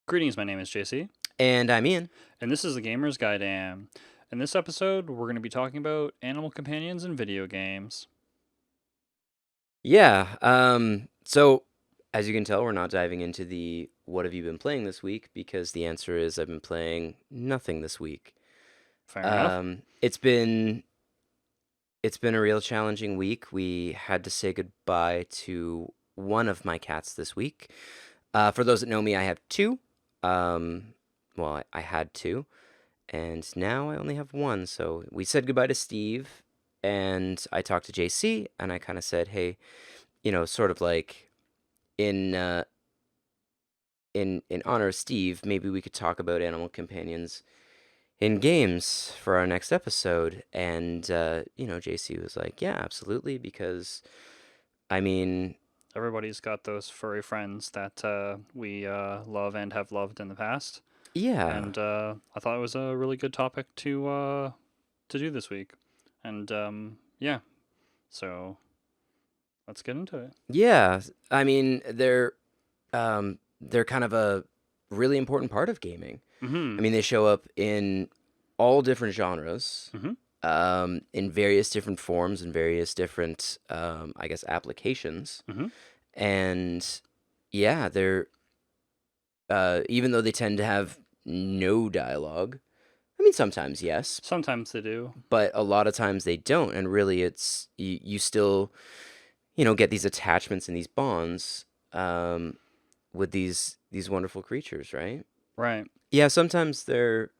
Greetings, my name is JC, And I'm Ian. and this is the Gamer's Gaiden. In this episode, we're going to be talking about animal companions in video games. Yeah. So as you can tell, we're not diving into the what have you been playing this week because the answer is I've been playing nothing this week. Fair enough. It's been a real challenging week. We had to say goodbye to one of my cats this week. For those that know me, I have two. I had two, and now I only have one. So we said goodbye to Steve, and I talked to JC, and I kind of said, hey, sort of like in in honor of Steve, maybe we could talk about animal companions in games for our next episode. And JC was like, yeah, absolutely, because I mean, Everybody's got those furry friends that we love and have loved in the past, yeah, and I thought it was a really good topic to do this week. And yeah, so let's get into it. yeah. I mean, they're kind of a really important part of gaming. Mm-hmm. I mean, they show up in all different genres, Mm-hmm. in various different forms and various different, I guess, applications. Mm-hmm. And yeah, they're even though they tend to have no dialogue. I mean, sometimes yes, Sometimes they do. but a lot of times they don't. And really, it's you still get these attachments and these bonds with these wonderful creatures, right? Right. Yeah, sometimes they're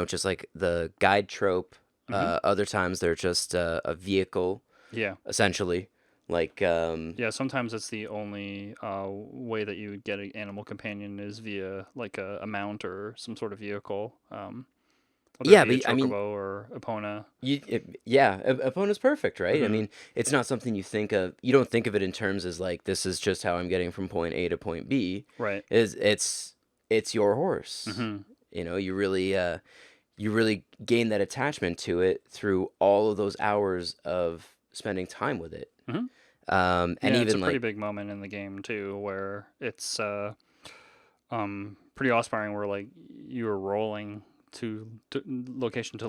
just like the guide trope. Mm-hmm. Other times they're just a vehicle, Yeah. essentially. Like Yeah, sometimes it's the only way that you would get an animal companion is via like a mount or some sort of vehicle, whether it yeah, be a but I mean, chocobo or epona. Opponent's perfect, right? I Hmm. mean, it's not something you think of. You don't think of it in terms as like this is just how I'm getting from point A to point B. Right. It's your horse. Hmm. You really gain that attachment to it through all of those hours of spending time with it. Hmm. And Yeah, it's a even pretty like, big moment in the game too, where it's pretty awe-inspiring. Where like you're rolling to location,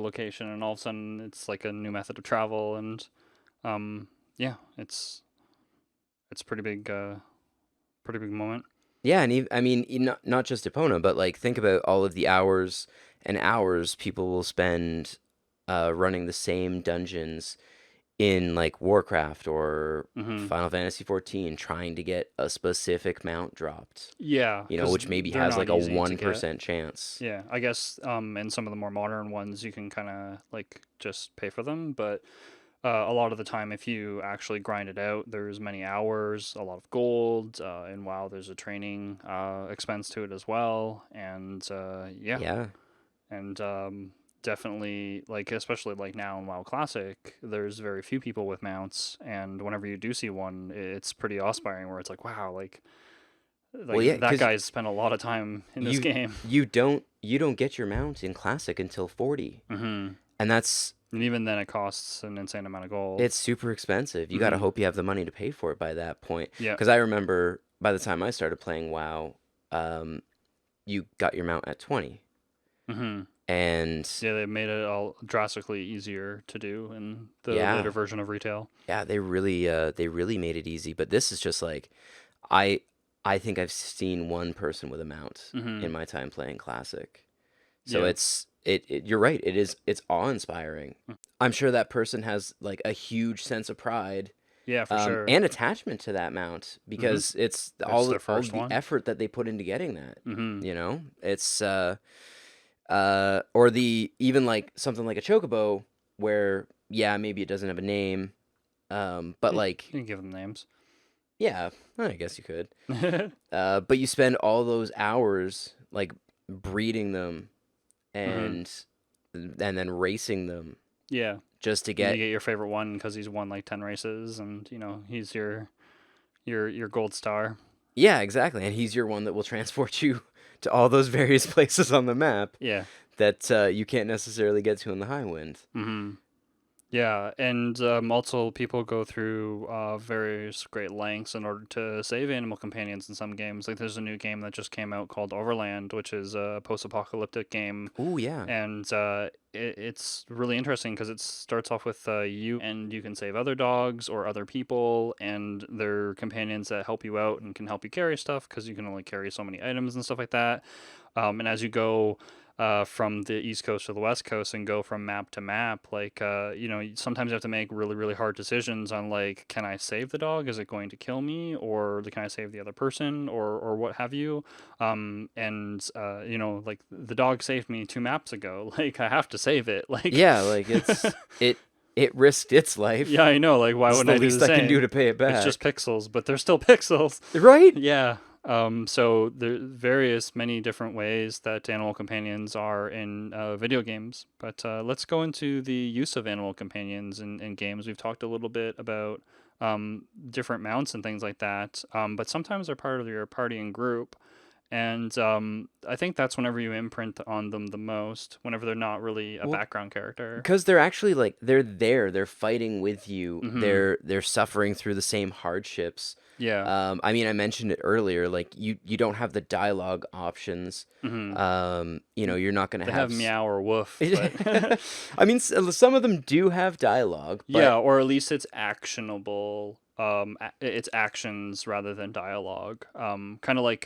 and all of a sudden it's like a new method of travel, and yeah, it's pretty big moment. yeah, and I mean, not just Epona, but like think about all of the hours and hours people will spend running the same dungeons in like Warcraft or Hmm. Final Fantasy 14 trying to get a specific mount dropped, Yeah, because which maybe they're has not like a easy to get. 1% chance. Yeah, I guess in some of the more modern ones, you can kind of like just pay for them, but a lot of the time, if you actually grind it out, there's many hours, a lot of gold, and WoW, there's a training expense to it as well, and yeah, Yeah. and definitely like especially like now in WoW Classic, there's very few people with mounts, and whenever you do see one, it's pretty awe-inspiring. Where it's like, wow, Well, yeah, that because guy's spent a lot of time in this you game. you don't get your mount in Classic until 40, Hmm. and that's And even then, it costs an insane amount of gold. it's super expensive. You got to Hmm. hope you have the money to pay for it by that point. Yeah. Because I remember by the time I started playing WoW, um, you got your mount at 20, Hmm. and Yeah, they made it all drastically easier to do in the later yeah, version of retail. yeah, they really made it easy. But this is just like I I think I've seen one person with a mount Hmm. in my time playing Classic. So Yeah. you're right. It's awe-inspiring. I'm sure that person has like a huge sense of pride, Yeah, for sure. and attachment to that mount Hmm. because it's It's their all first of the one. effort that they put into getting that. Hmm. It's or the even like something like a chocobo where yeah maybe it doesn't have a name, but You like can give them names. yeah I guess you could, but you spend all those hours like breeding them Hmm. and then racing them Yeah. just to And then you get get your favorite one because he's won like 10 races, and he's your gold star. yeah exactly, and he's your one that will transport you to all those various places on the map Yeah. that you can't necessarily get to in the high wind. Hmm. Yeah, and also people go through various great lengths in order to save animal companions in some games. Like there's a new game that just came out called Overland, which is a post-apocalyptic game, Oh yeah. and it's really interesting because it starts off with you and you can save other dogs or other people and their companions that help you out and can help you carry stuff because you can only carry so many items and stuff like that. And as you go from the East Coast to the West Coast and go from map to map, like sometimes you have to make really really hard decisions on like, can I save the dog? Is it going to kill me, or can I save the other person, or what have you? And like the dog saved me 2 maps ago. Like I have to save it. Like, Yeah, like it it risked its life. yeah, I know. Like why This is wouldn't the I do least the I can do same? to pay it It's just back. pixels, but they're still pixels. Right? Yeah. So there various many different ways that animal companions are in video games. But let's go into the use of animal companions in games. We've talked a little bit about different mounts and things like that. But sometimes they're part of your party and group. And I think that's whenever you imprint on them the most, whenever they're not really a Well, background character. because they're actually like they're there, they're fighting with you, Mm-hmm. they're suffering through the same hardships. Yeah. I mean, I mentioned it earlier, like you don't have the dialogue options. Mm-hmm. You're not gonna They have. have meow or woof, but I mean, some of them do have dialogue, yeah, but or at least it's actionable. It's actions rather than dialogue. Kind of like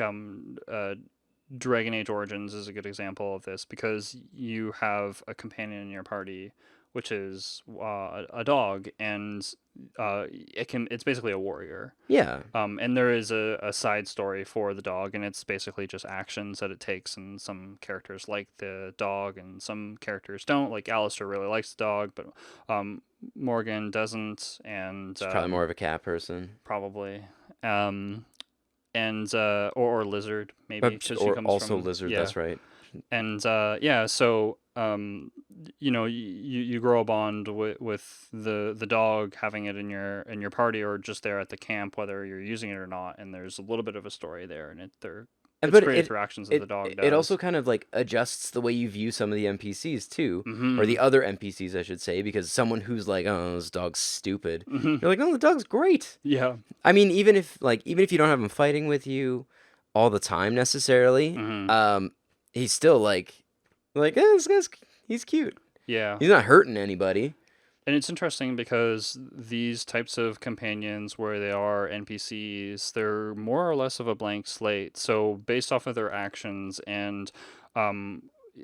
Dragon Age Origins is a good example of this because you have a companion in your party, which is a dog, and it's basically a warrior. yeah, And there is a side story for the dog, and it's basically just actions that it takes. And some characters like the dog, and some characters don't. Like Alistair really likes the dog, but Morgan doesn't, and it's probably more of a cat person, probably. Um, and or lizard maybe because she or comes also from, lizard. yeah. That's right. And yeah, so you grow a bond with the dog, having it in your party or just there at the camp, whether you're using it or not. And there's a little bit of a story there, and it's But created through actions that the dog it also does. kind of like adjusts the way you view some of the NPCs too, or Mm-hmm. the other NPCs, I should say, because someone who's like, "Oh, this dog's stupid," Mm-hmm. you're like, "No, the dog's great." Yeah. I mean, even if you don't have him fighting with you all the time necessarily, Mm-hmm. he's still this guy's he's cute. Yeah. He's not hurting anybody. And it's interesting because these types of companions, where they are NPCs, they're more or less of a blank slate. So, based off of their actions and um,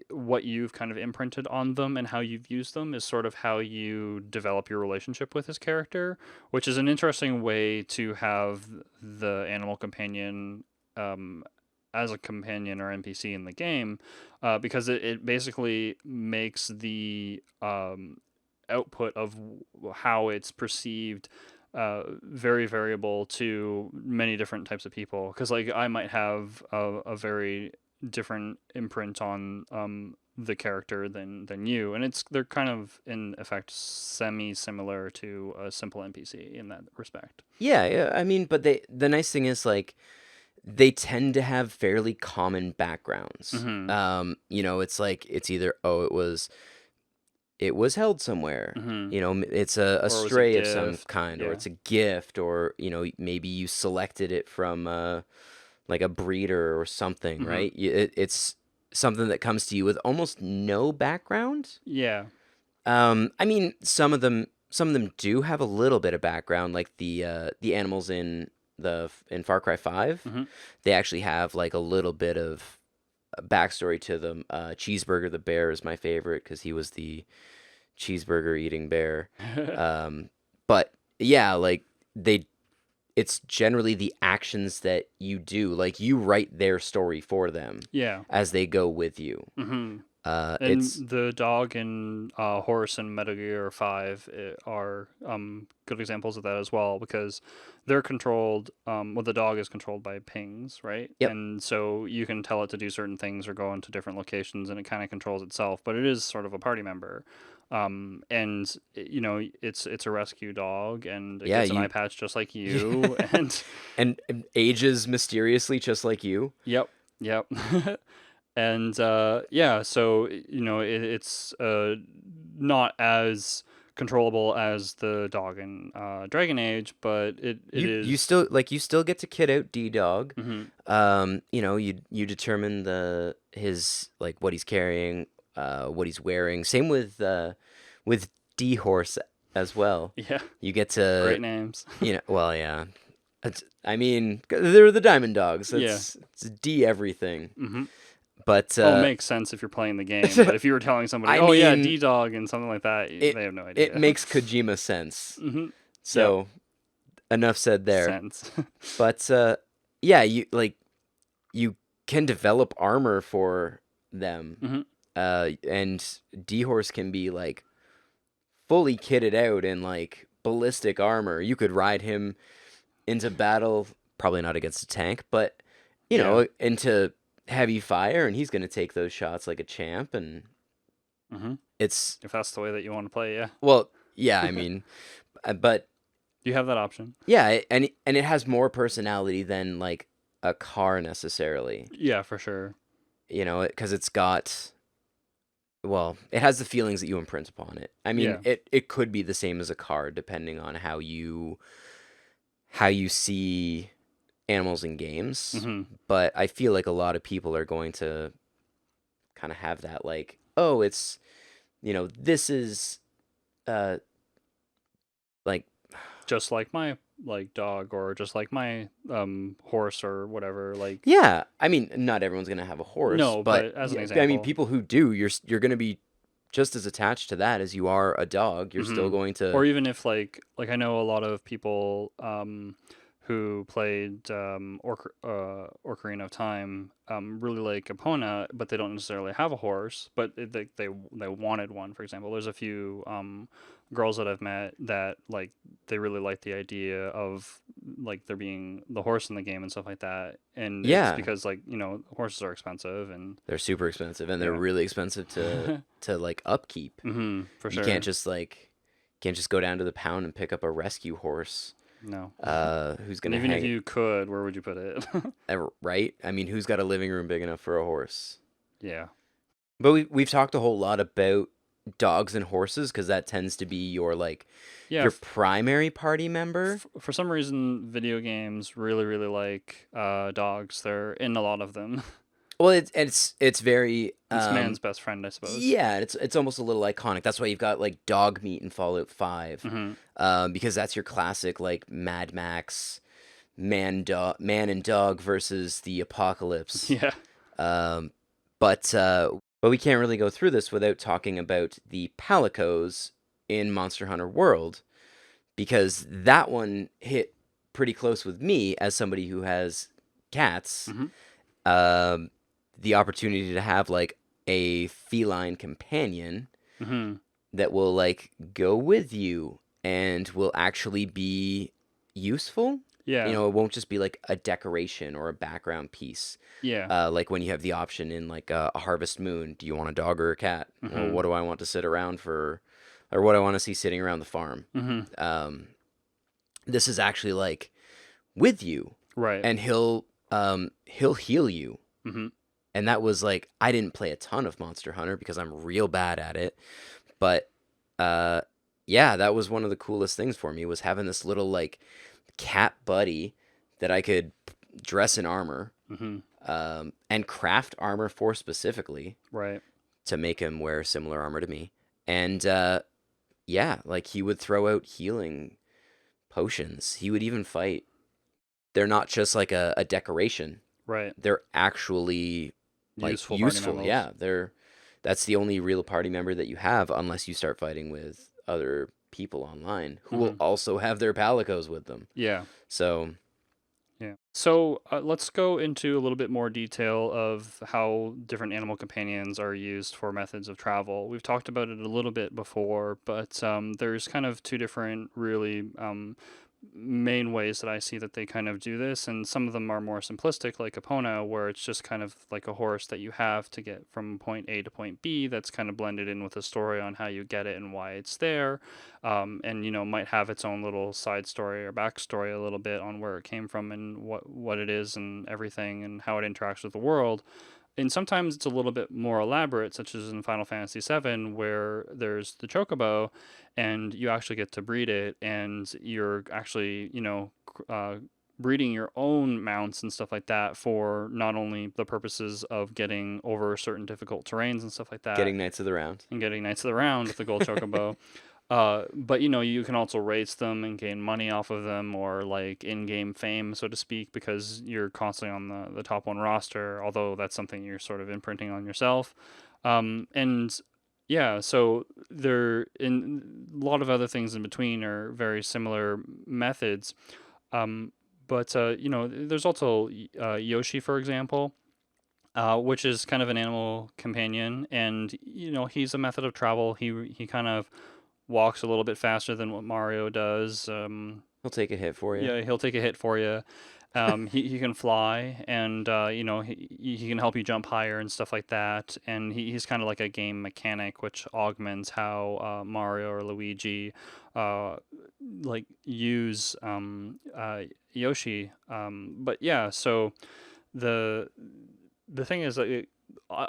what you've kind of imprinted on them and how you've used them, is sort of how you develop your relationship with this character, which is an interesting way to have the animal companion. As a companion or NPC in the game, because it basically makes the output of how it's perceived very variable to many different types of people. Because like I might have a very different imprint on the character than you, and they're kind of in effect semi similar to a simple NPC in that respect. Yeah, yeah. I mean, but the nice thing is like they tend to have fairly common backgrounds. Mm-hmm. It's like it's either it was held somewhere. Mm-hmm. It's a Or it was a stray of some gift. kind, or Yeah. it's a gift, or maybe you selected it from like a breeder or something, Mm-hmm. right? It's something that comes to you with almost no background. Yeah. I mean, some of them do have a little bit of background, like the animals in Far Cry 5. Mm-hmm. They actually have like a little bit of a backstory to them. Cheeseburger the bear is my favorite because he was the cheeseburger eating bear. Um, but yeah, like they, it's generally the actions that you do. Like you write their story for them Yeah. as they go with you. Mm-hmm. It's And the dog and horse in Metal Gear 5 are good examples of that as well because they're controlled. Well, the dog is controlled by pings, right? Yep. And so you can tell it to do certain things or go into different locations, and it kind of controls itself. But it is sort of a party member. And it's a rescue dog, and it Yeah, gets an eye you patch just like you. And and ages mysteriously just like you. yep, yep. And yeah, so it's not as controllable as the dog in Dragon Age, but it You is. still like you still get to kid out D Dog. Hmm. You know, you determine his like what he's carrying, what he's wearing. Same with D Horse as well. Yeah, You get to, great names. well, yeah. I mean, they're the Diamond Dogs. Yeah. It's D everything. Hmm. But Well, it makes sense if you're playing the game, but if you were telling somebody, I "Oh yeah, mean, D Dog" and something like that, it they have no it idea. makes Kojima sense. Hmm. Yep. So enough said there. Sense. But yeah, you can develop armor for them. Hmm. And D-Horse can be like fully kitted out in like ballistic armor. You could ride him into battle, probably not against a tank, but Yeah. into heavy fire, and he's gonna take those shots like a champ. And Hmm. it's If that's the way that you want to play, yeah. well, yeah, I mean, but You have that option. yeah, and it has more personality than like a car necessarily. Yeah, for sure. Because it's got, well, it has the feelings that you imprint upon it. I mean, Yeah. it could be the same as a car depending on how you see animals in games, Hmm. but I feel like a lot of people are going to kind of have that like, oh, it's this is uh like Just like my dog, or just like my horse or whatever. Like, yeah, I mean, not everyone's going to have a horse, no, but but as an yeah, I mean, example. people who do, you're going to be just as attached to that as you are a dog. You're still Hmm. going to Or even if I know a lot of people who played Ocarina of Time really like Epona, but they don't necessarily have a horse, but they wanted one. For example, there's a few girls that I've met that like they really like the idea of like there being the horse in the game and stuff like that, and it's yeah, because horses are expensive and they're super expensive, and they're yeah. really expensive to like upkeep. Hmm. For You sure. can't just go down to the pound and pick up a rescue horse. No. Who's And gonna even if hang you could, where would you put it? right? I mean, who's got a living room big enough for a horse? Yeah. But we've talked a whole lot about dogs and horses because that tends to be your like Yeah. your primary party member. For some reason, video games really, really like dogs. They're in a lot of them. Well, it's very It's man's best friend, I suppose. yeah, it's almost a little iconic. That's why you've got like dog meat in Fallout 5, Hmm. because that's your classic like Mad Max man and dog versus the apocalypse. Yeah. Um, but we can't really go through this without talking about the Palicos in Monster Hunter World, because that one hit pretty close with me as somebody who has cats. Hmm. Um, the opportunity to have like a feline companion Hmm. that will like go with you and will actually be useful. Yeah. It won't just be like a decoration or a background piece. Yeah. Like when you have the option in like a Harvest Moon, do you want a dog or a cat? Well, Hmm. what do I want to sit around for, or what I want to see sitting around the farm? Hmm. Um, this is actually like with you, Right. and he'll heal you. Hmm. And that was like, I didn't play a ton of Monster Hunter because I'm real bad at it, but uh, yeah, that was one of the coolest things for me, was having this little like cat buddy that I could dress in armor, Hmm. and craft armor for specifically Right. to make him wear similar armor to me. And yeah, like he would throw out healing potions. He would even fight. They're not just like a decoration. Right. They're actually like Useful party useful. members. Yeah, that's the only real party member that you have, unless you start fighting with other people online who will Hmm. also have their palicos with them. Yeah. So Yeah. So let's go into a little bit more detail of how different animal companions are used for methods of travel. We've talked about it a little bit before, but there's kind of two different really main ways that I see that they kind of do this, and some of them are more simplistic, like Epona, where it's just kind of like a horse that you have to get from point A to point B. That's kind of blended in with a story on how you get it and why it's there, and might have its own little side story or backstory a little bit on where it came from and what it is and everything and how it interacts with the world. and sometimes it's a little bit more elaborate, such as in Final Fantasy VII, where there's the chocobo, and you actually get to breed it, and you're actually, breeding your own mounts and stuff like that for not only the purposes of getting over certain difficult terrains and stuff like that, Getting Knights of the Round. and getting Knights of the Round with the gold chocobo. But you can also race them and gain money off of them, or like in-game fame, so to speak, because you're constantly on the top one roster. Although that's something you're sort of imprinting on yourself. And yeah, so there in a lot of other things in between are very similar methods. Um, but there's also Yoshi, for example, which is kind of an animal companion, and he's a method of travel. He kind of walks a little bit faster than what Mario does. He'll take a hit for you. Yeah, he'll take a hit for you. He can fly, and he can help you jump higher and stuff like that. And he's kind of like a game mechanic, which augments how Mario or Luigi uh, like use Yoshi. But yeah, so the the thing is, like,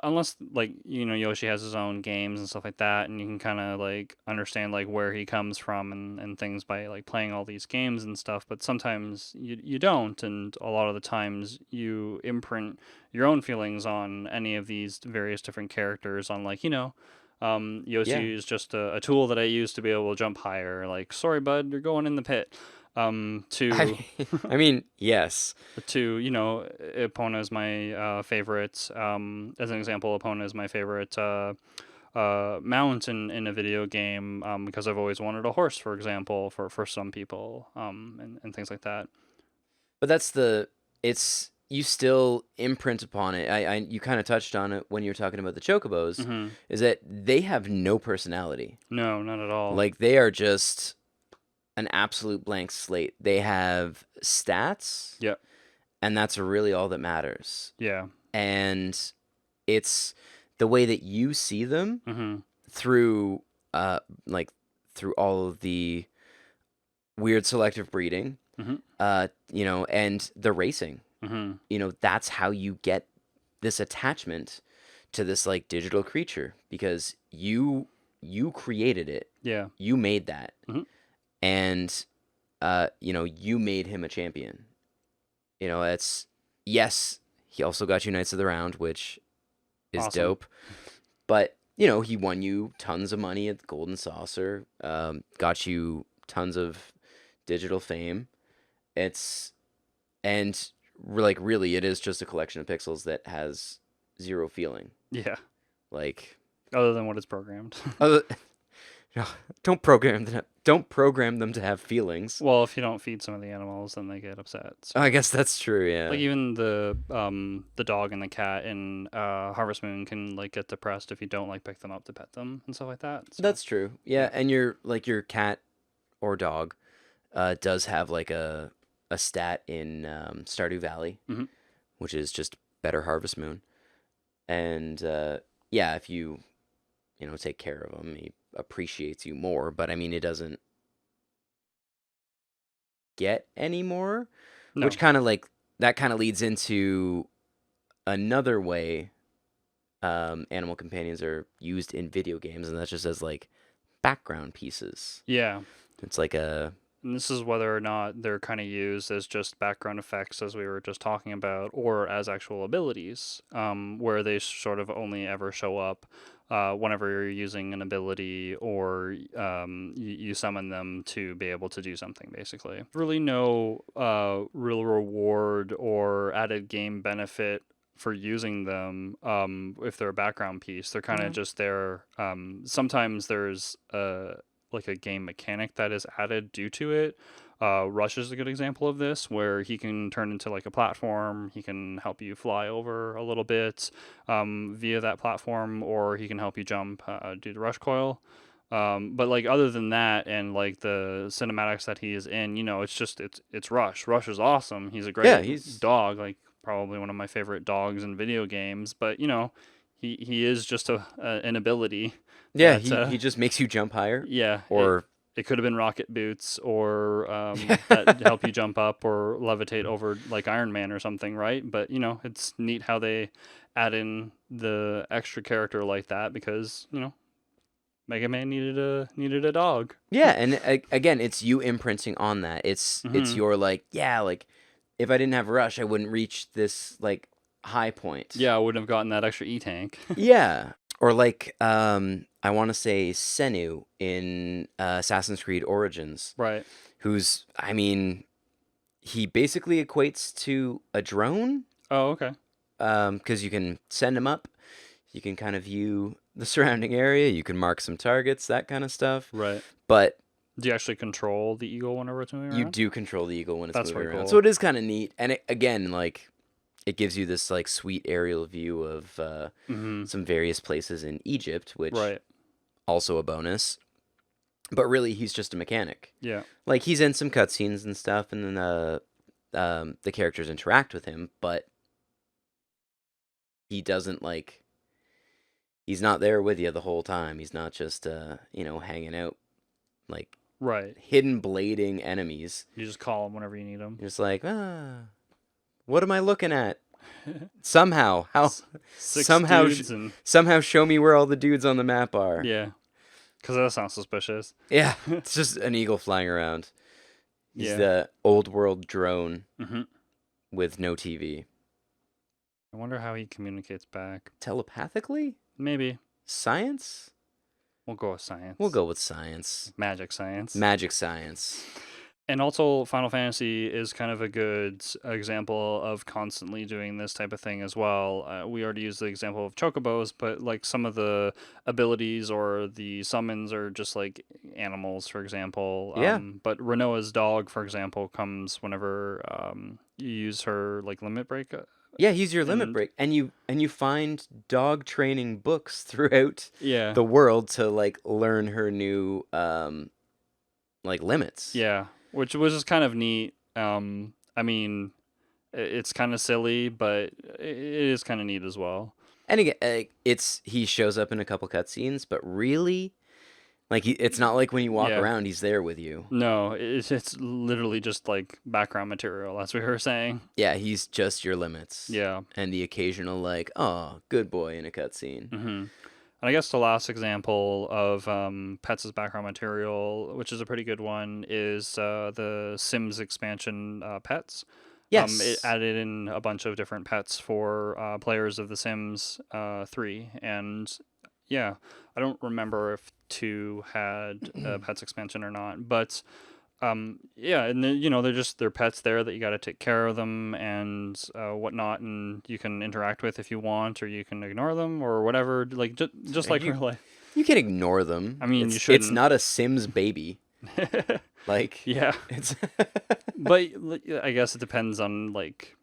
unless like Yoshi has his own games and stuff like that, and you can kind of like understand like where he comes from and things by like playing all these games and stuff. But sometimes you don't, and a lot of the times you imprint your own feelings on any of these various different characters. On like Yeah. Yoshi is just a tool that I use to be able to jump higher. Like, sorry, bud, you're going in the pit. To I mean, yes. Epona is my favorite. As an example, Epona is my favorite mount in a video game, because I've always wanted a horse, for example, for some people, and things like that. But it's you still imprint upon it. You kind of touched on it when you were talking about the chocobos, Hmm. is that they have no personality. No, not at all. Like they are just an absolute blank slate. They have stats, Yeah, and that's really all that matters. yeah. And it's the way that you see them Hmm. through like through all of the weird selective breeding, Hmm. and the racing. Hmm. That's how you get this attachment to this like digital creature, because you created it. Yeah. You made that. Hmm. And you made him a champion. It's yes, he also got you Knights of the Round, which is Awesome. dope. But he won you tons of money at the Golden Saucer, got you tons of digital fame. It's and like really, it is just a collection of pixels that has zero feeling. Yeah. Like, Other than what is programmed. other, no, don't program them to have feelings. Well, if you don't feed some of the animals, then they get upset. So. I guess that's true. Yeah. Like even the dog and the cat in Harvest Moon can like get depressed if you don't like pick them up to pet them and stuff like that. So That's true. yeah. Yeah, and your cat or dog does have like a stat in Stardew Valley, Hmm. which is just better Harvest Moon. And yeah, if you take care of him, he appreciates you more. But I mean, it doesn't get any more, which No. kind of like that kind of leads into another way animal companions are used in video games, and that's just as like background pieces. Yeah. It's like a And this is whether or not they're kind of used as just background effects, as we were just talking about, or as actual abilities, where they sort of only ever show up whenever you're using an ability, or you summon them to be able to do something, basically. Really no real reward or added game benefit for using them if they're a background piece. They're kind of no. just there. Sometimes there's like a game mechanic that is added due to it. Rush is a good example of this, where he can turn into like a platform. He can help you fly over a little bit via that platform, or he can help you jump due to Rush Coil. But like other than that, and like the cinematics that he is in, it's Rush. Rush is awesome. He's a Yeah, great he's dog, like probably one of my favorite dogs in video games. But he is just an ability yeah, that he just makes you jump higher yeah, or it could have been rocket boots or Yeah. that help you jump up or levitate over like Iron Man or something, right? But it's neat how they add in the extra character like that because Mega Man needed a dog. Yeah, and again, it's you imprinting on that. It's Hmm. your like, yeah, like if I didn't have Rush, I wouldn't reach this like high point. Yeah, I wouldn't have gotten that extra E tank. Yeah. Or like I want to say Senu in Assassin's Creed Origins, Right. who's I mean, he basically equates to a drone Oh, okay. because you can send him up, you can kind of view the surrounding area, you can mark some targets, that kind of stuff. Right. But Do you actually control the eagle whenever it's moving you around? do control the eagle when it's That's moving pretty around. So cool. it is kind of neat. And again, like it gives you this like sweet aerial view of Hmm. some various places in Egypt, which Right. also a bonus. But really, he's just a mechanic. Yeah. Like he's in some cutscenes and stuff, and then the characters interact with him, but he doesn't like. He's not there with you the whole time. He's not just hanging out like Right. hidden blading enemies. You just call them whenever you need them. You're just like, what am I looking at? Somehow, how Six somehow dudes and somehow show me where all the dudes on the map are. yeah, because that sounds suspicious. Yeah, it's just an eagle flying around. He's Yeah. the old world drone Hmm. with no TV. I wonder how he communicates back. Telepathically? Maybe Science? we'll go with science. We'll go with science. Magic science. Magic science. And also, Final Fantasy is kind of a good example of constantly doing this type of thing as well. We already used the example of chocobos, but like some of the abilities or the summons are just like animals, for example. Yeah. But Renoa's dog, for example, comes whenever you use her like limit break. Yeah, he's your limit And break. And you find dog training books throughout yeah, the world to like learn her new like limits. yeah, which was just kind of neat. I mean, it's kind of silly, but it is kind of neat as well. And again, he shows up in a couple cutscenes, but really, like it's not like when you walk Yeah. around, he's there with you. No, it's literally just like background material. That's what we were saying. Yeah, he's just your limits. Yeah. And the occasional like, oh, good boy in a cutscene. Hmm. And I guess the last example of pets as background material, which is a pretty good one, is the Sims expansion Pets. It Yes. added in a bunch of different pets for players of The Sims 3. And yeah, I don't remember if 2 had a pets expansion or not, but yeah, and then, they're pets there that you got to take care of them and whatnot, and you can interact with if you want, or you can ignore them or whatever, like just like You real life. you can ignore them. I mean, you It's shouldn't. not a Sims baby. Like Yeah, it's but I guess it depends on like,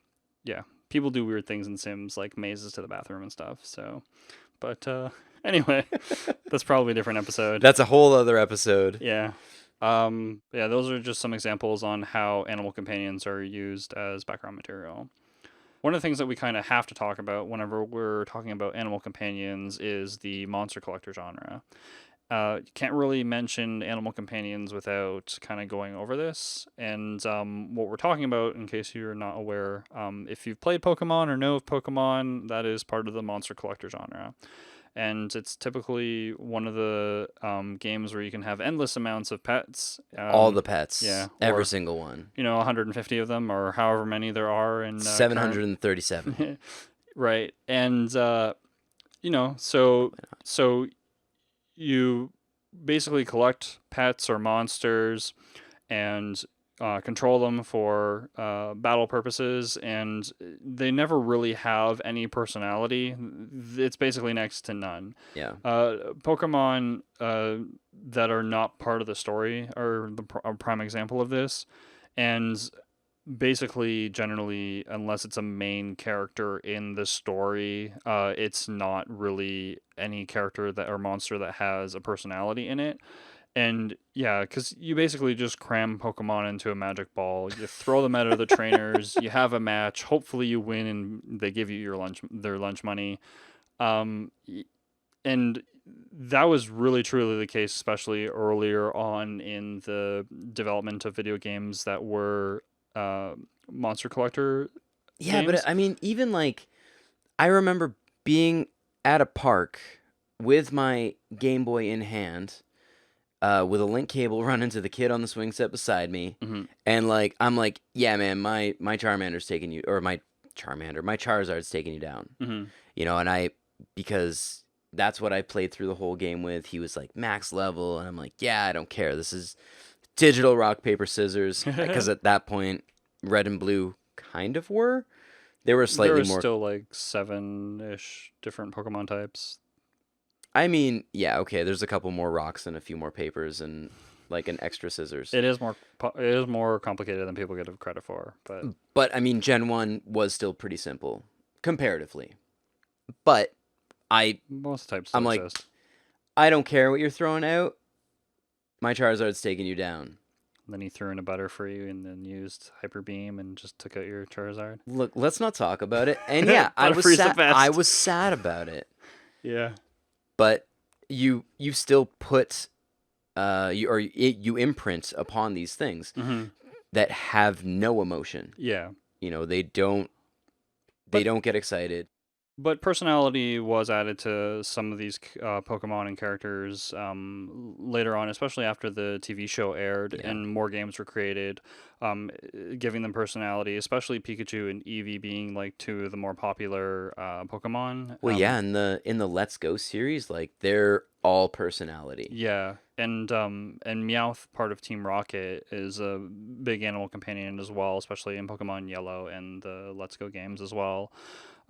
yeah, people do weird things in Sims, like mazes to the bathroom and stuff. So, but anyway, that's probably a different episode. That's a whole other episode. Yeah. Yeah, those are just some examples on how animal companions are used as background material. One of the things that we kind of have to talk about whenever we're talking about animal companions is the monster collector genre. You can't really mention animal companions without kind of going over this. And what we're talking about, in case you're not aware, if you've played Pokemon or know of Pokemon, that is part of the monster collector genre. And it's typically one of the games where you can have endless amounts of pets. All the pets. Yeah. Every Or, single one. 150 of them, or however many there are in 737. right. And so you basically collect pets or monsters and control them for battle purposes, and they never really have any personality. It's basically next to none. Yeah. Pokemon that are not part of the story are a prime example of this, and basically, generally, unless it's a main character in the story, it's not really any character that or monster that has a personality in it. And yeah, because you basically just cram Pokemon into a magic ball. You throw them out of the trainers. You have a match. Hopefully, you win, and they give you their lunch money. Um, and that was really truly the case, especially earlier on in the development of video games that were uh, monster collector Yeah, but games. I mean, even like I remember being at a park with my Game Boy in hand, with a link cable running to the kid on the swing set beside me, Hmm. and like I'm like, yeah, man, my Charmander's taking you, or my Charizard's taking you down, Hmm. and because that's what I played through the whole game with. He was like max level, and I'm like, yeah, I don't care. This is digital rock paper scissors, because at that point, red and blue kind of were. They were There slightly was more. still like seven-ish different Pokemon types. I mean, yeah, okay. There's a couple more rocks and a few more papers and like an extra scissors. It is more complicated than people give credit for, but But I mean, Gen 1 was still pretty simple comparatively. But I most types I'm still like, exist. I don't care what you're throwing out. My Charizard's taking you down. And then he threw in a Butterfree and then used Hyper Beam and just took out your Charizard. Look, let's not talk about it. And yeah, I was Butterfree's the sad. I best. was sad about it. Yeah. But you still put you imprint upon these things Hmm. that have no emotion. Yeah. They But don't get excited. But personality was added to some of these Pokemon and characters later on, especially after the TV show aired Yeah. and more games were created, giving them personality, especially Pikachu and Eevee being like two of the more popular Pokemon. Well, yeah, in the Let's Go series, like they're all personality. Yeah, and Meowth, part of Team Rocket, is a big animal companion as well, especially in Pokemon Yellow and the Let's Go games as well.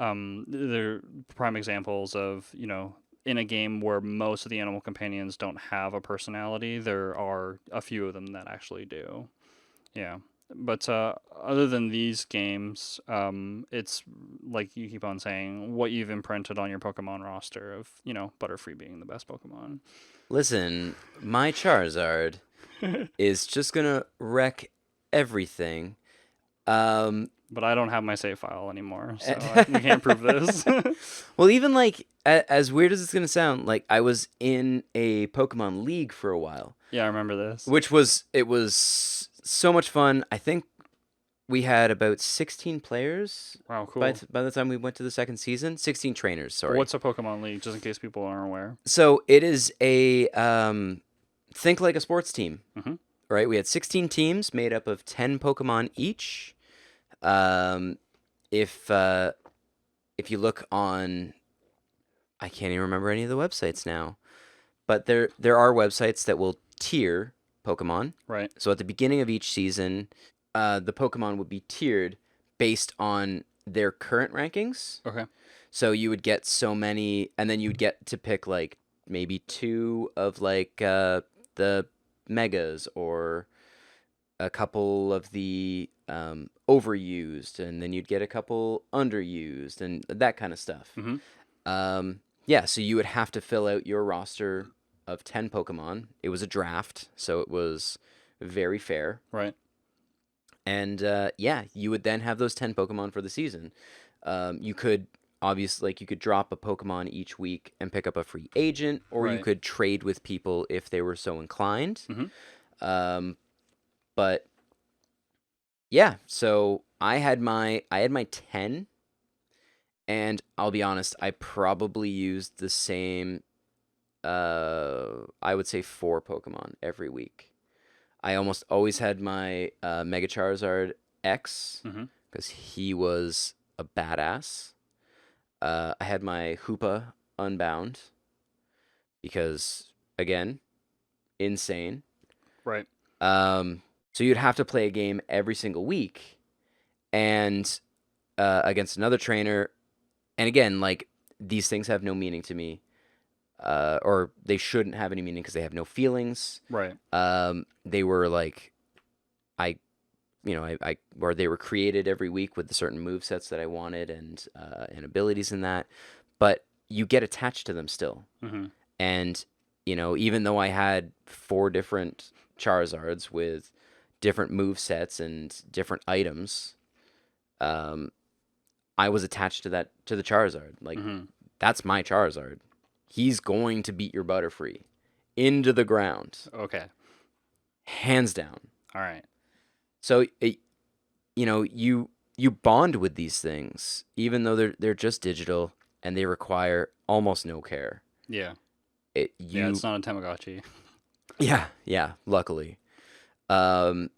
They're prime examples of, in a game where most of the animal companions don't have a personality, there are a few of them that actually do. Yeah. But other than these games, it's like you keep on saying, what you've imprinted on your Pokemon roster of, Butterfree being the best Pokemon. Listen, my Charizard is just gonna wreck everything. Um, But I don't have my save file anymore, so we can't prove this. well, even like as weird as it's gonna sound, like I was in a Pokemon League for a while, Yeah, I remember this. which was so much fun. I think we had about 16 players Wow, by cool. by the time we went to the second season. 16 trainers, sorry. What's a Pokemon League, just in case people aren't aware? So it is a think like a sports team, Hmm. right? We had 16 teams made up of 10 Pokemon each. Um, if you look on, I can't even remember any of the websites now, but there are websites that will tier Pokemon. Right. So at the beginning of each season, the Pokemon would be tiered based on their current rankings. Okay. So you would get so many, and then you'd get to pick like maybe two of like the megas, or a couple of the overused, and then you'd get a couple underused, and that kind of stuff. Hmm. Yeah, so you would have to fill out your roster of 10 Pokemon. It was a draft, so it was very fair. Right. And yeah, you would then have those 10 Pokemon for the season. You could obviously, like, you could drop a Pokemon each week and pick up a free agent, or you Right. could trade with people if they were so inclined. Hmm. Um, but yeah, so I had my 10, and I'll be honest, I probably used the same I would say 4 Pokemon every week. I almost always had my Mega Charizard X, Hmm. because he was a badass. I had my Hoopa Unbound because, again, insane. Right. So you'd have to play a game every single week, and against another trainer. And again, like, these things have no meaning to me, or they shouldn't have any meaning because they have no feelings. Right. They were like, I or they were created every week with the certain move sets that I wanted, and abilities in that, but you get attached to them still. Hmm. And even though I had 4 different Charizards with different move sets and different items, I was attached to the Charizard. Like, Hmm. that's my Charizard. he's going to beat your Butterfree into the ground, Okay. hands down. All right. So you bond with these things, even though they're just digital and they require almost no care. Yeah. It Yeah, you it's not a Tamagotchi. yeah, luckily. Um,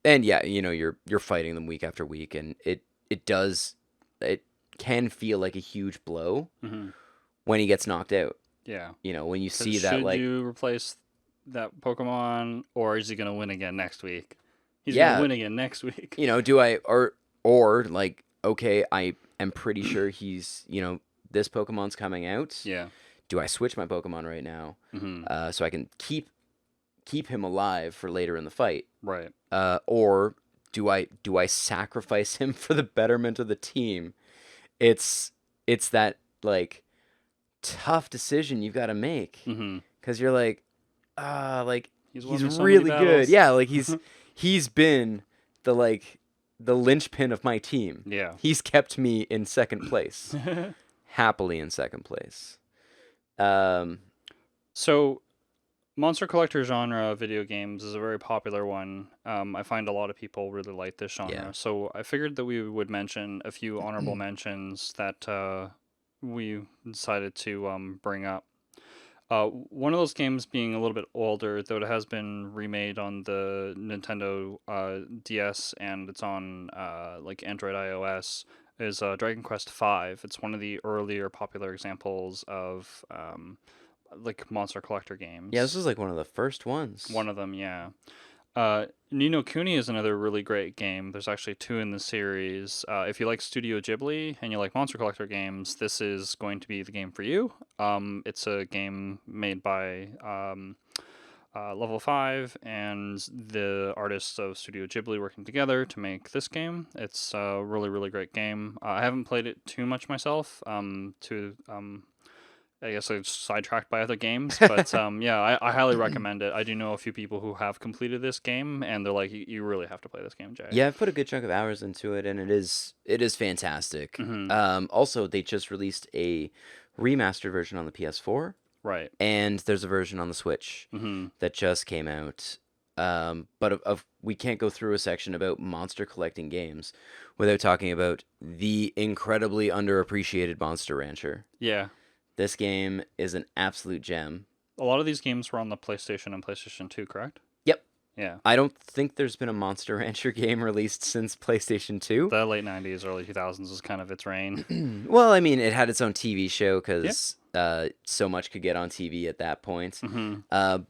and yeah, you're fighting them week after week, and it can feel like a huge blow Hmm. when he gets knocked out. Yeah. When you Because see that, should like, you replace that Pokemon, or is he gonna win again next week? He's gonna yeah, win again next week. do I or like, okay, I am pretty sure he's, this Pokemon's coming out. Yeah. Do I switch my Pokemon right now, Hmm. so I can keep him alive for later in the fight? Right. Or do I sacrifice him for the betterment of the team? It's that, like, tough decision you've got to make, Hmm. because you're like, like, He's won he's me so many really good. battles. Yeah, like he's been the linchpin of my team. Yeah. He's kept me in second place, happily in second place. Um, So, monster collector genre video games is a very popular one. I find a lot of people really like this yeah, genre. So I figured that we would mention a few honorable mentions that we decided to bring up. One of those games being a little bit older, though it has been remade on the Nintendo DS and it's on like Android iOS, is Dragon Quest V. It's one of the earlier popular examples of like monster collector yeah. This games. was like one of the first ones. One of them, yeah. Ni no Kuni is another really great game. There's actually two in the series. If you like Studio Ghibli and you like monster collector games, this is going to be the game for you. It's a game made by Level 5 and the artists of Studio Ghibli working together to make this game. It's a really, really great game. I haven't played it too much myself. I guess I was sidetracked by other games, but yeah, I highly recommend it. I do know a few people who have completed this game, and they're like, You really have to play this game, Jay." Yeah, I've put a good chunk of hours into it, and it is fantastic. Hmm. Also, they just released a remastered version on the PS4, Right. and there's a version on the Switch Hmm. that just came out. But we can't go through a section about monster collecting games without talking about the incredibly underappreciated Monster Rancher. Yeah. This game is an absolute gem. A lot of these games were on the PlayStation and PlayStation 2, correct? Yep. Yeah. I don't think there's been a Monster Rancher game released since PlayStation 2. The late 90s, early 2000s was kind of its reign. Well, I mean, it had its own TV show Yeah. because so much could get on TV at that point. Hmm.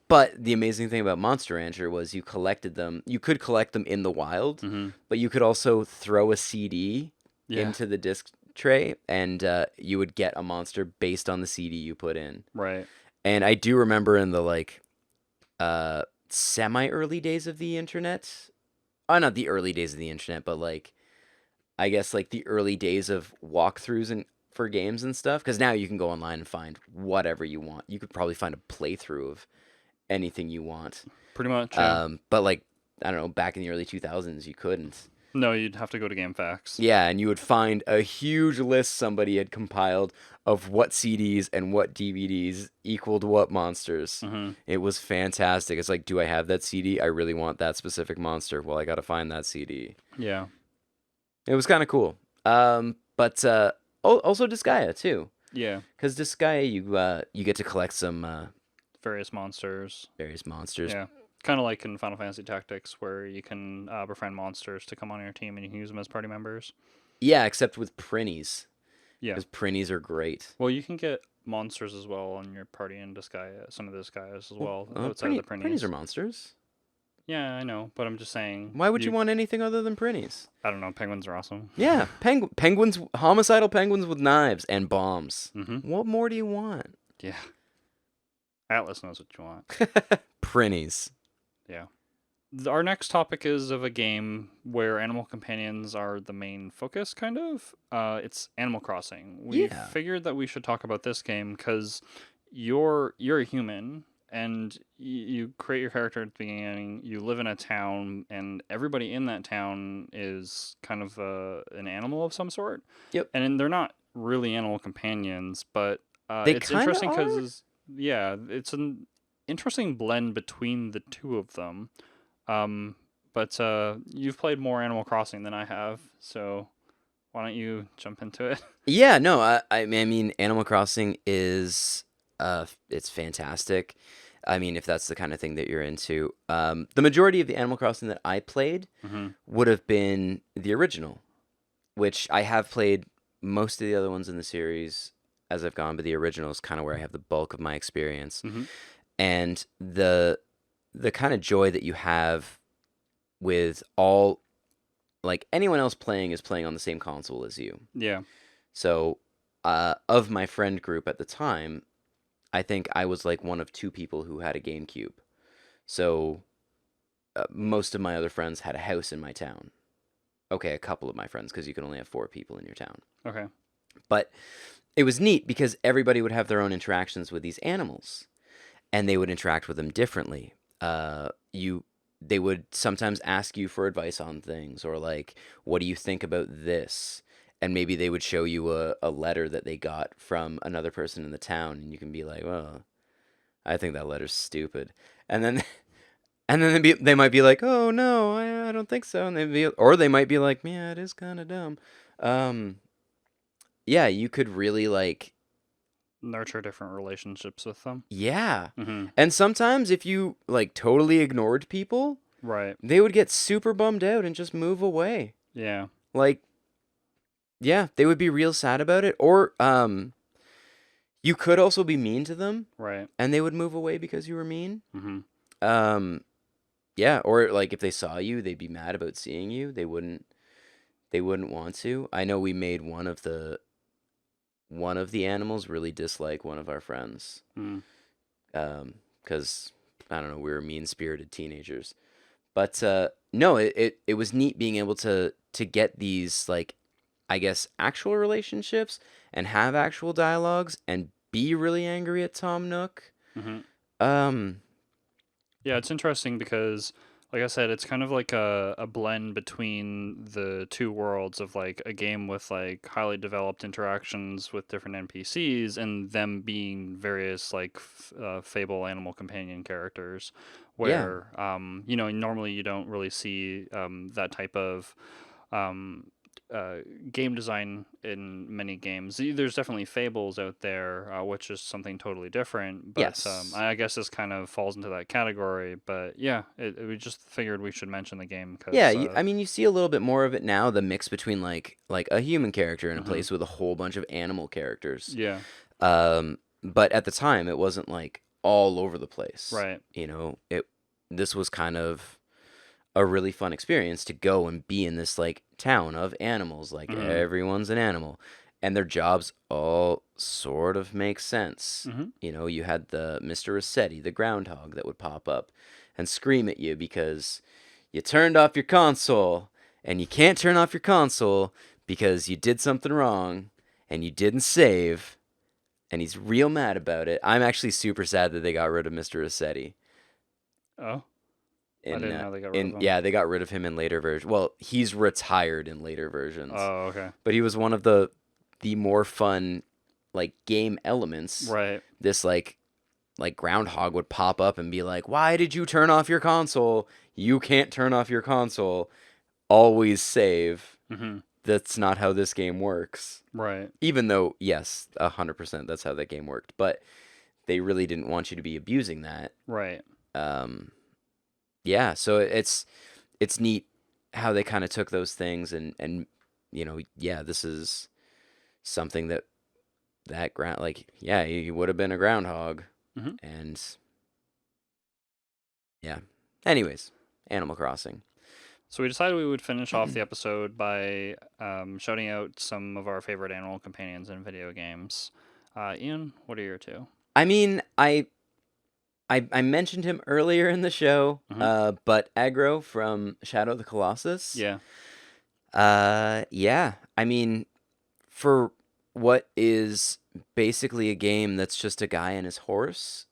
But the amazing thing about Monster Rancher was you collected them. You could collect them in the wild, Hmm. but you could also throw a CD Yeah. into the disc tray, and you would get a monster based on the CD you put in. Right. And I do remember in the, like, semi early days of the internet. Not the early days of the internet, but, like, I guess, like, the early days of walkthroughs and for games and stuff. Because now you can go online and find whatever you want. You could probably find a playthrough of anything you want. Pretty much, yeah. But, like, I don't know, back in the early 2000s, you couldn't. No, you'd have to go to GameFAQs. Yeah, and you would find a huge list somebody had compiled of what CDs and what DVDs equaled what monsters. Hmm. It was fantastic. It's like, do I have that CD? I really want that specific monster. Well, I got to find that CD. Yeah. It was kind of cool. But also Disgaea too, Yeah. because Disgaea you get to collect some Various monsters. various monsters. Yeah. Kind of like in Final Fantasy Tactics, where you can befriend monsters to come on your team and you can use them as party members. Yeah, except with Prinnies, Yeah. because Prinnies are great. Well, you can get monsters as well on your party in Disgaea, some of the Disgaeas as well, Oh, outside of the Prinnies Prinnies. are monsters. Yeah, I know, but I'm just saying. Why would you want anything other than Prinnies? I don't know, penguins are awesome. Yeah, penguins, homicidal penguins with knives and bombs. Mm-hmm. What more do you want? Yeah. Atlas knows what you want. Prinnies. Yeah. Our next topic is of a game where animal companions are the main focus, kind of. It's Animal Crossing. We Yeah. figured that we should talk about this game because you're a human and you create your character at the beginning. You live in a town, and everybody in that town is kind of an animal of some sort. Yep. And they're not really animal companions, but They It's kind of interesting are. because yeah, it's an interesting blend between the two of them. Um, but you've played more Animal Crossing than I have, so why don't you jump into it? Yeah, no, I mean, Animal Crossing is it's fantastic. I mean, if that's the kind of thing that you're into, the majority of the Animal Crossing that I played Hmm. would have been the original, which I have played most of the other ones in the series as I've gone, but the original is kind of where I have the bulk of my experience. Hmm. And the kind of joy that you have with all like anyone else playing is playing on the same console as you. Yeah. So, of my friend group at the time, I think I was like one of two people who had a GameCube. So, most of my other friends had a house in my town. Okay, a couple of my friends, because you can only have four people in your town. Okay. But it was neat because everybody would have their own interactions with these animals, and they would interact with them differently. You They would sometimes ask you for advice on things, or like, what do you think about this? And maybe they would show you a letter that they got from another person in the town, and you can be like, well, I think that letter's stupid. And then they might be like, oh no, I don't think so. And or they might be like, yeah, it is kind of dumb. Um, yeah, you could really like, Nurture different relationships with them. yeah. Hmm. And sometimes if you like totally ignored people, Right. they would get super bummed out and just move away. Yeah. Like, yeah, they would be real sad about it. Or you could also be mean to them Right. and they would move away because you were mean. Hmm. Um, yeah, or like if they saw you, they'd be mad about seeing you. They wouldn't want to. I know we made one of the animals really dislike one of our friends. Mm. Because I don't know, we were mean-spirited teenagers. But no, it was neat being able to get these like I guess actual relationships and have actual dialogues and be really angry at Tom Nook. Hmm. Um Yeah, it's interesting because, like I said, it's kind of like a blend between the two worlds of like a game with like highly developed interactions with different NPCs and them being various like fable animal companion characters, yeah. where normally you don't really see that type of um, uh, game design in many games. There's definitely fables out there, which is something totally different. But Yes. I guess this kind of falls into that category. But yeah, we just figured we should mention the game Yeah, because. I mean you see a little bit more of it now, the mix between like a human character in a Hmm. place with a whole bunch of animal characters. Yeah. But at the time it wasn't like all over the place. Right. You know, it this was kind of a really fun experience to go and be in this like town of animals. Like Hmm. everyone's an animal, and their jobs all sort of make sense. Hmm. You know, you had the Mr. Rossetti, the groundhog, that would pop up and scream at you because you turned off your console, and you can't turn off your console because you did something wrong and you didn't save, and he's real mad about it. I'm actually super sad that they got rid of Mr. Rossetti. Oh, I In didn't know they got rid of in him. yeah, they got rid of him in later versions. Well, he's retired in later versions, Oh, okay. but he was one of the more fun like game elements. Right. This like groundhog would pop up and be like, "Why did you turn off your console? You can't turn off your console. Always save. Hmm. That's not how this game works." Right. Even though, yes, 100% that's how that game worked, but they really didn't want you to be abusing that. Right. Um, yeah, so it's neat how they kind of took those things and yeah, this is something that ground like yeah, he would have been a groundhog Hmm. and yeah. Anyways, Animal Crossing. So we decided we would finish off the episode by shouting out some of our favorite animal companions in video games. Ian, what are your two? I mean, I mentioned him earlier in the show, Hmm. but Aggro from Shadow of the Colossus. Yeah. Yeah. I mean, for what is basically a game that's just a guy and his horse,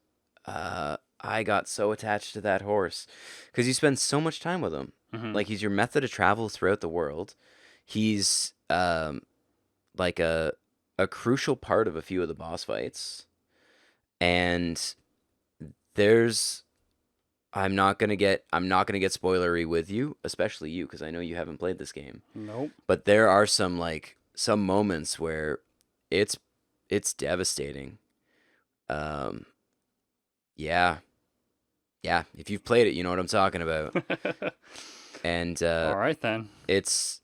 I got so attached to that horse because you spend so much time with him. Hmm. Like he's your method of travel throughout the world. He's like a crucial part of a few of the boss fights. And there's I'm not gonna get spoilery with you, especially you, because I know you haven't played this game. Nope. But there are some moments where it's it's devastating. Um, yeah, yeah. If you've played it, you know what I'm talking about. And All right then. it's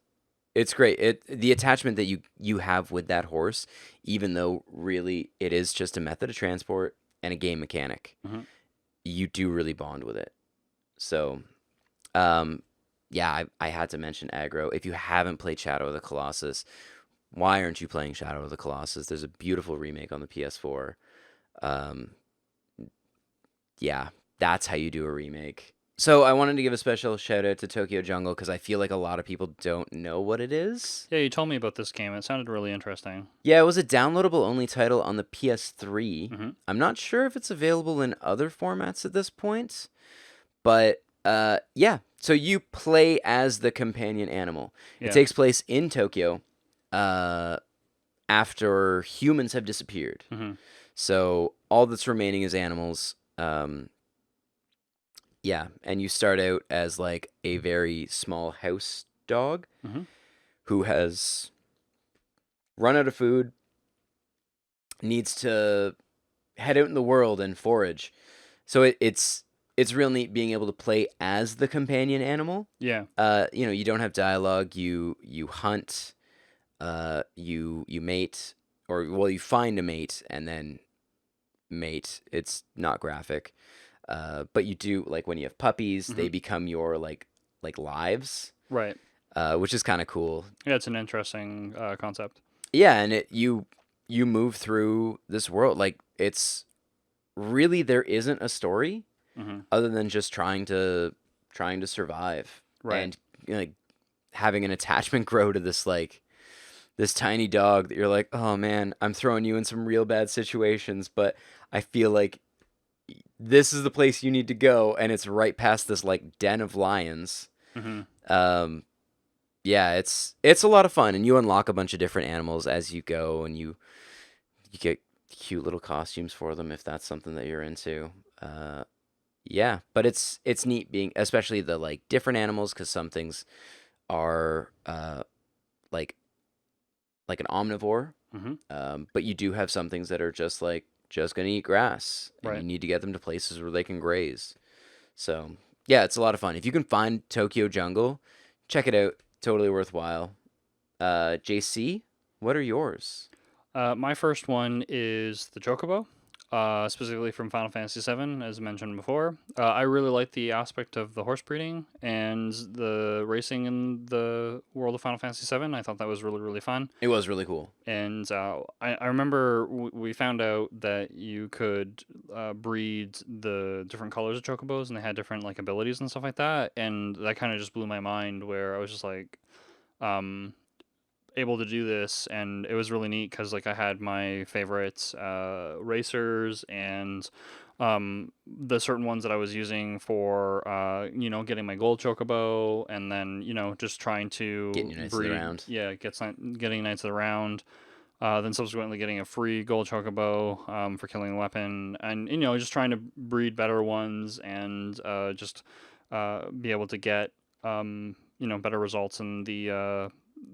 it's great. The attachment that you have with that horse, even though really it is just a method of transport and a game mechanic, Hmm. you do really bond with it. So, um, yeah, I had to mention aggro. If you haven't played Shadow of the Colossus, why aren't you playing Shadow of the Colossus? There's a beautiful remake on the PS4. Um, yeah, that's how you do a remake. So I wanted to give a special shout out to Tokyo Jungle because I feel like a lot of people don't know what it is. Yeah, you told me about this game. It sounded really interesting. Yeah, it was a downloadable only title on the PS3. Hmm. I'm not sure if it's available in other formats at this point, but yeah. So you play as the companion animal. It Yeah. takes place in Tokyo uh, after humans have disappeared. Hmm. So all that's remaining is animals. Yeah, and you start out as like a very small house dog Hmm. who has run out of food, needs to head out in the world and forage. So it's real neat being able to play as the companion animal. Yeah. You don't have dialogue. You hunt. You mate, or well, you find a mate and then mate. It's not graphic. But you do like when you have puppies, Hmm. they become your like lives, Right. which is kind of cool. Yeah, it's an interesting concept. Yeah, and you move through this world like it's really there isn't a story Hmm. other than just trying to survive Right. and like having an attachment grow to this tiny dog that you're like, oh man, I'm throwing you in some real bad situations, but I feel like this is the place you need to go, and it's right past this like den of lions. Hmm. Um, yeah, it's a lot of fun, and you unlock a bunch of different animals as you go, and you get cute little costumes for them if that's something that you're into. Yeah, but it's neat being, especially the like different animals, because some things are like like an omnivore, Hmm. but you do have some things that are just gonna eat grass, and you Right. need to get them to places where they can graze. So yeah, it's a lot of fun. If you can find Tokyo Jungle, check it out. Totally worthwhile. JC, what are yours? My first one is the Chocobo, specifically from Final Fantasy VII, as mentioned before. I really like the aspect of the horse breeding and the racing in the world of Final Fantasy VII. I thought that was really, really fun. It was really cool. And I remember we found out that you could breed the different colors of chocobos, and they had different like abilities and stuff like that. And that kind of just blew my mind. Where I was just like, um, able to do this, and it was really neat because like I had my favorites racers and the certain ones that I was using for getting my gold chocobo, and then just trying Getting to your knights of the breed, round. yeah, getting knights of the round. Then subsequently getting a free gold chocobo for killing the weapon, and just trying to breed better ones, and just be able to get better results in the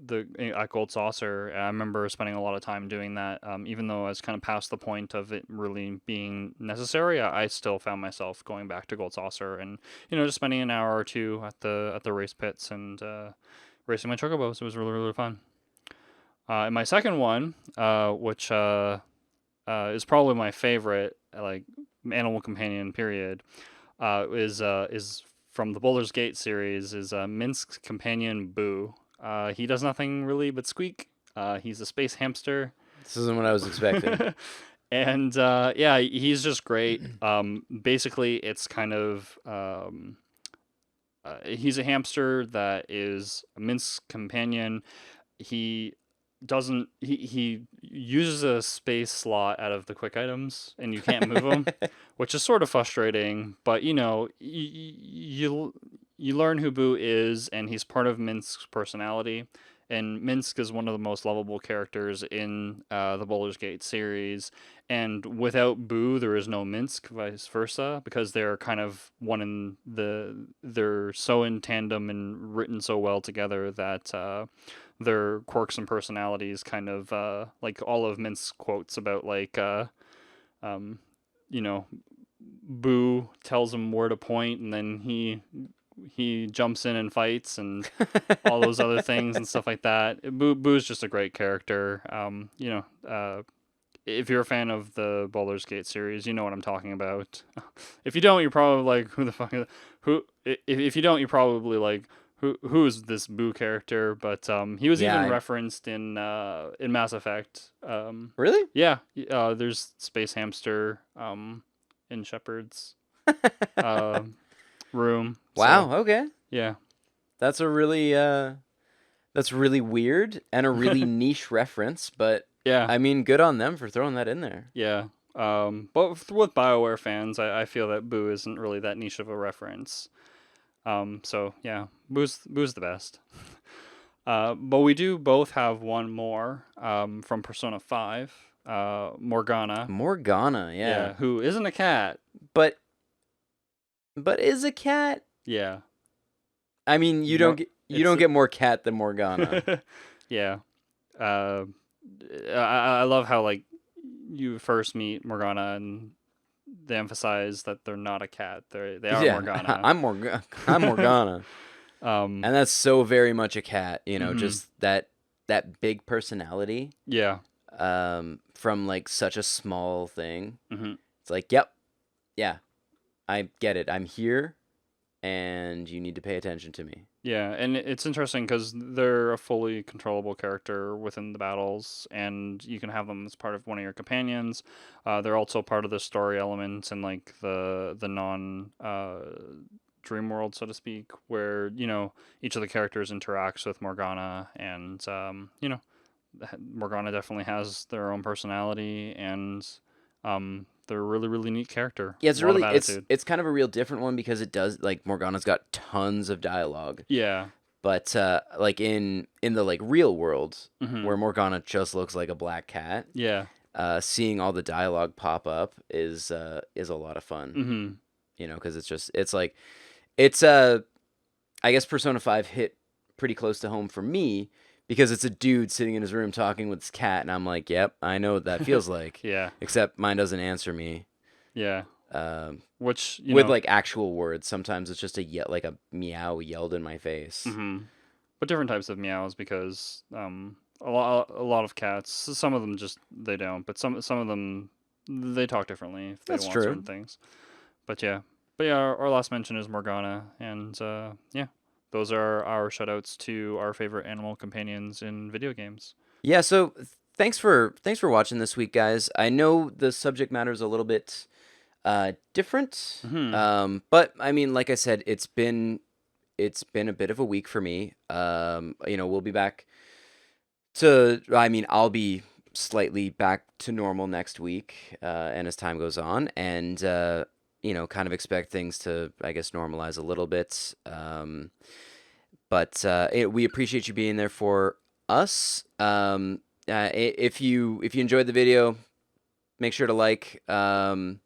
at Gold Saucer. I remember spending a lot of time doing that, even though I was kind of past the point of it really being necessary. I still found myself going back to Gold Saucer and just spending an hour or two at the race pits and racing my chocobos. It was really really fun. And my second one, which is probably my favorite, like animal companion period, is from the Boulder's Gate series. Is Minsk's companion Boo. He does nothing really but squeak. He's a space hamster. This isn't what I was expecting. And yeah, he's just great. Basically, it's kind of he's a hamster that is a Minsk's companion. He doesn't he uses a space slot out of the quick items, and you can't move them, which is sort of frustrating, but you learn who Boo is, and he's part of Minsk's personality, and Minsk is one of the most lovable characters in the Baldur's Gate series. And without Boo, there is no Minsk, vice versa, because they're kind of they're so in tandem and written so well together that their quirks and personalities kind of like all of Minsk's quotes about like um, you know, Boo tells him where to point, and then he jumps in and fights, and all those other things and stuff like that. Boo's just a great character. If you're a fan of the Baldur's Gate series, you know what I'm talking about. If you don't, you're probably like, who the fuck is who? If you don't, you're probably like, who's this Boo character? But he was Yeah. even referenced in Mass Effect. Really? Yeah, there's Space Hamster in Shepard's uh, room. So Wow. Okay. yeah, That's a really that's really weird and a really niche reference, but yeah, I mean, good on them for throwing that in there. yeah. But with BioWare fans, I feel that Boo isn't really that niche of a reference. So yeah, Boo's the best. But we do both have one more from Persona 5, Morgana. Morgana, Yeah, yeah. who isn't a cat. But is a cat? Yeah. I mean, you don't get more cat than Morgana. Yeah. I love how like you first meet Morgana and they emphasize that they're not a cat. They are Yeah, Morgana. I'm Morgana. And that's so very much a cat, just that big personality Yeah. from like such a small thing. Mhm. It's like, yep, yeah, I get it. I'm here, and you need to pay attention to me. Yeah, and it's interesting because they're a fully controllable character within the battles, and you can have them as part of one of your companions. They're also part of the story elements and like the non dream world, so to speak, where each of the characters interacts with Morgana, and Morgana definitely has their own personality, and they're a really really neat character. Yeah, A lot of attitude. it's kind of a real different one because it does like Morgana's got tons of dialogue. Yeah. But like in the like real world Hmm. where Morgana just looks like a black cat, Yeah. seeing all the dialogue pop up is a lot of fun. Hmm. Because it's like it's I guess Persona 5 hit pretty close to home for me because it's a dude sitting in his room talking with his cat, and I'm like, yep, I know what that feels like. Yeah. Except mine doesn't answer me. Yeah. Which With like actual words, sometimes it's just like a meow yelled in my face. but different types of meows because a lot of cats, some of them just they don't, but some of them they talk differently if they That's want true. certain things. But yeah, our last mention is Morgana, and yeah, those are our shoutouts to our favorite animal companions in video games. Yeah, so thanks for watching this week, guys. I know the subject matter is a little bit different, but I mean, like I said, it's been a bit of a week for me. We'll be back to. I mean, I'll be slightly back to normal next week, and as time goes on, and kind of expect things to, I guess, normalize a little bit. But we appreciate you being there for us. If you enjoyed the video, make sure to like and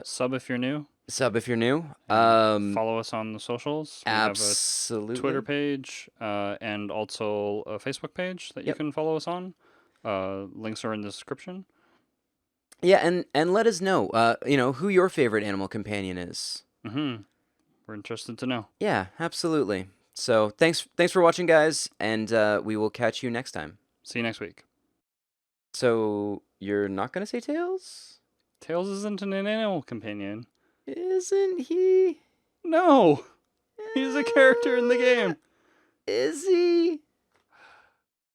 Sub if you're new. sub if you're new. Follow us on the socials. We have Absolutely. a Twitter page and also a Facebook page that you Yep. can follow us on. Links are in the description. Yeah, and let us know, who your favorite animal companion is. We're interested to know. Yeah, absolutely. So thanks for watching, guys, and we will catch you next time. See you next week. So you're not gonna say Tails? Tails isn't an animal companion. Isn't he? No, he's a character in the game. Is he?